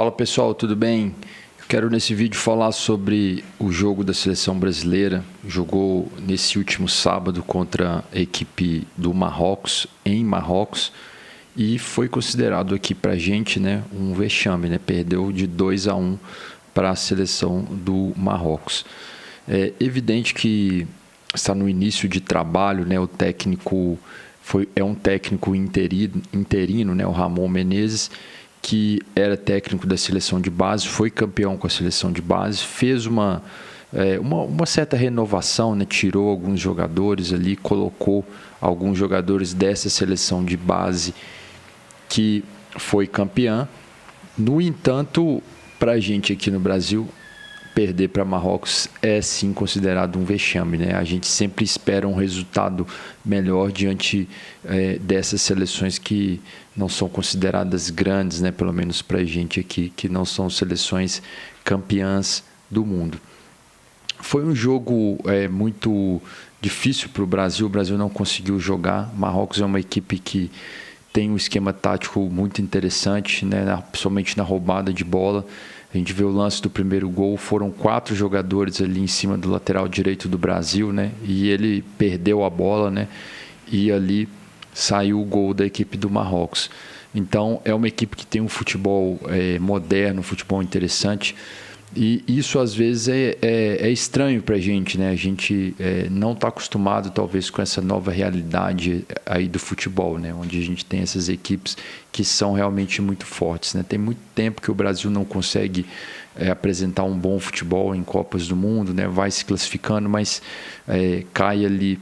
Fala pessoal, tudo bem? Eu quero nesse vídeo falar sobre o jogo da seleção brasileira. Jogou nesse último sábado contra a equipe do Marrocos, em Marrocos, e foi considerado aqui pra gente, né, um vexame, né? Perdeu de 2-1 para a seleção do Marrocos. É evidente que está no início de trabalho, né? O técnico é um técnico interino, né? O Ramon Menezes, que era técnico da seleção de base, foi campeão com a seleção de base, fez uma certa renovação, né? Tirou alguns jogadores ali, colocou alguns jogadores dessa seleção de base que foi campeã. No entanto, para a gente aqui no Brasil, perder para Marrocos é sim considerado um vexame, né? A gente sempre espera um resultado melhor diante dessas seleções que não são consideradas grandes, né? Pelo menos para a gente aqui, que não são seleções campeãs do mundo. Foi um jogo muito difícil para o Brasil não conseguiu jogar. Marrocos é uma equipe que tem um esquema tático muito interessante, né? Principalmente na roubada de bola. A gente vê o lance do primeiro gol, foram 4 jogadores ali em cima do lateral direito do Brasil, né? E ele perdeu a bola, né? E ali saiu o gol da equipe do Marrocos. Então é uma equipe que tem um futebol moderno, um futebol interessante. E isso às vezes é estranho para a gente, né? A gente não está acostumado talvez com essa nova realidade aí do futebol, né? Onde a gente tem essas equipes que são realmente muito fortes, né? Tem muito tempo que o Brasil não consegue apresentar um bom futebol em Copas do Mundo, né? Vai se classificando, mas cai ali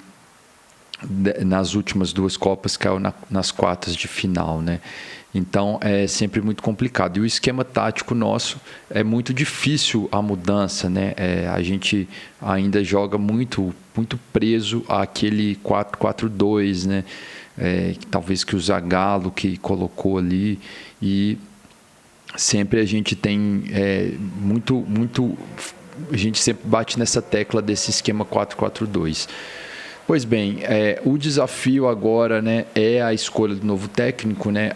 nas últimas 2 Copas, caiu nas quartas de final, né? Então é sempre muito complicado. E o esquema tático nosso é muito difícil a mudança, né? A gente ainda joga muito preso àquele 4-4-2, né? Talvez que o Zagallo que colocou ali, e sempre a gente tem a gente sempre bate nessa tecla desse esquema 4-4-2. Pois bem, o desafio agora, né, é a escolha do novo técnico, né?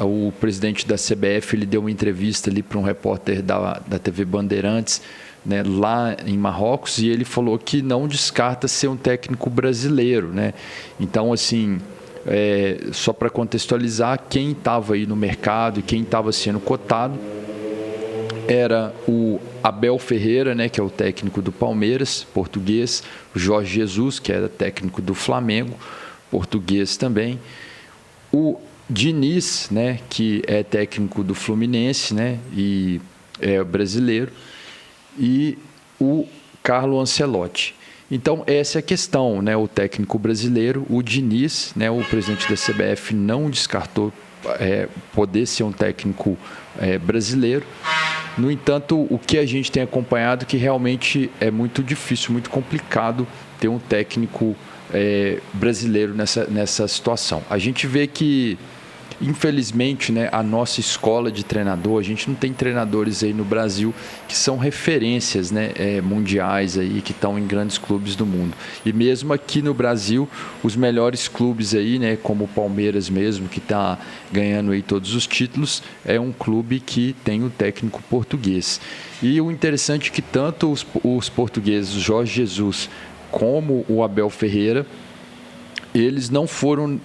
O presidente da CBF ele deu uma entrevista ali para um repórter da TV Bandeirantes, né, lá em Marrocos, e ele falou que não descarta ser um técnico brasileiro, né? Então, assim, só para contextualizar, quem estava aí no mercado e quem estava sendo cotado era o Abel Ferreira, né, que é o técnico do Palmeiras, português, o Jorge Jesus, que era técnico do Flamengo, português também, o Diniz, né, que é técnico do Fluminense, né, e é brasileiro, e o Carlo Ancelotti. Então, essa é a questão, né, o técnico brasileiro, o Diniz, né, o presidente da CBF não descartou poder ser um técnico brasileiro. No entanto, o que a gente tem acompanhado é que realmente é muito difícil, muito complicado ter um técnico brasileiro nessa situação. A gente vê que, infelizmente, né, a nossa escola de treinador, a gente não tem treinadores aí no Brasil que são referências, né, mundiais aí, que estão em grandes clubes do mundo. E mesmo aqui no Brasil, os melhores clubes aí, né, como o Palmeiras mesmo, que está ganhando aí todos os títulos, é um clube que tem o técnico português. E o interessante é que tanto os portugueses, o Jorge Jesus, como o Abel Ferreira, eles não foram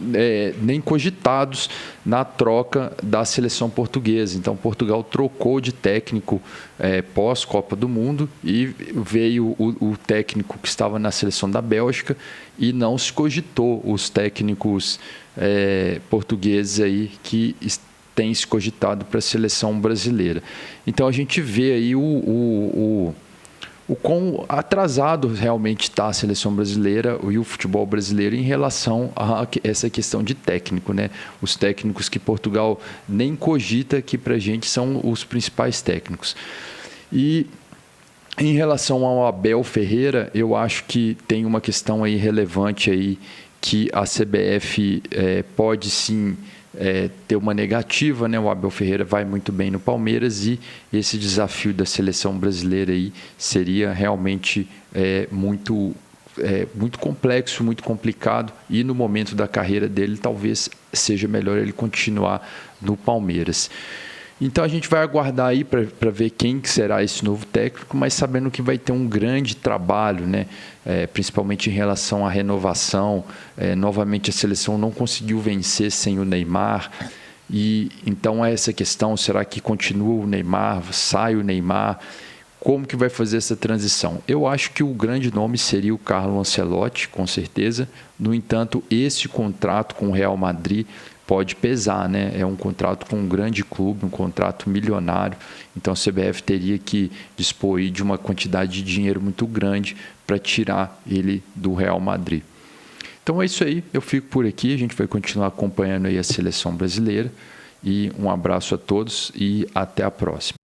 nem cogitados na troca da seleção portuguesa. Então, Portugal trocou de técnico pós-Copa do Mundo e veio o técnico que estava na seleção da Bélgica, e não se cogitou os técnicos portugueses aí que têm se cogitado para a seleção brasileira. Então, a gente vê aí o quão atrasado realmente está a seleção brasileira e o futebol brasileiro em relação a essa questão de técnico, né? Os técnicos que Portugal nem cogita, que para a gente são os principais técnicos. E em relação ao Abel Ferreira, eu acho que tem uma questão aí relevante aí, que a CBF pode sim ter uma negativa, né? O Abel Ferreira vai muito bem no Palmeiras, e esse desafio da seleção brasileira aí seria realmente muito complexo, muito complicado, e no momento da carreira dele talvez seja melhor ele continuar no Palmeiras. Então a gente vai aguardar aí para ver quem que será esse novo técnico, mas sabendo que vai ter um grande trabalho, né? Principalmente em relação à renovação. Novamente a seleção não conseguiu vencer sem o Neymar. E então essa questão, será que continua o Neymar, sai o Neymar? Como que vai fazer essa transição? Eu acho que o grande nome seria o Carlo Ancelotti, com certeza. No entanto, esse contrato com o Real Madrid pode pesar, né? É um contrato com um grande clube, um contrato milionário. Então a CBF teria que dispor de uma quantidade de dinheiro muito grande para tirar ele do Real Madrid. Então é isso aí, eu fico por aqui, a gente vai continuar acompanhando aí a seleção brasileira. E um abraço a todos e até a próxima.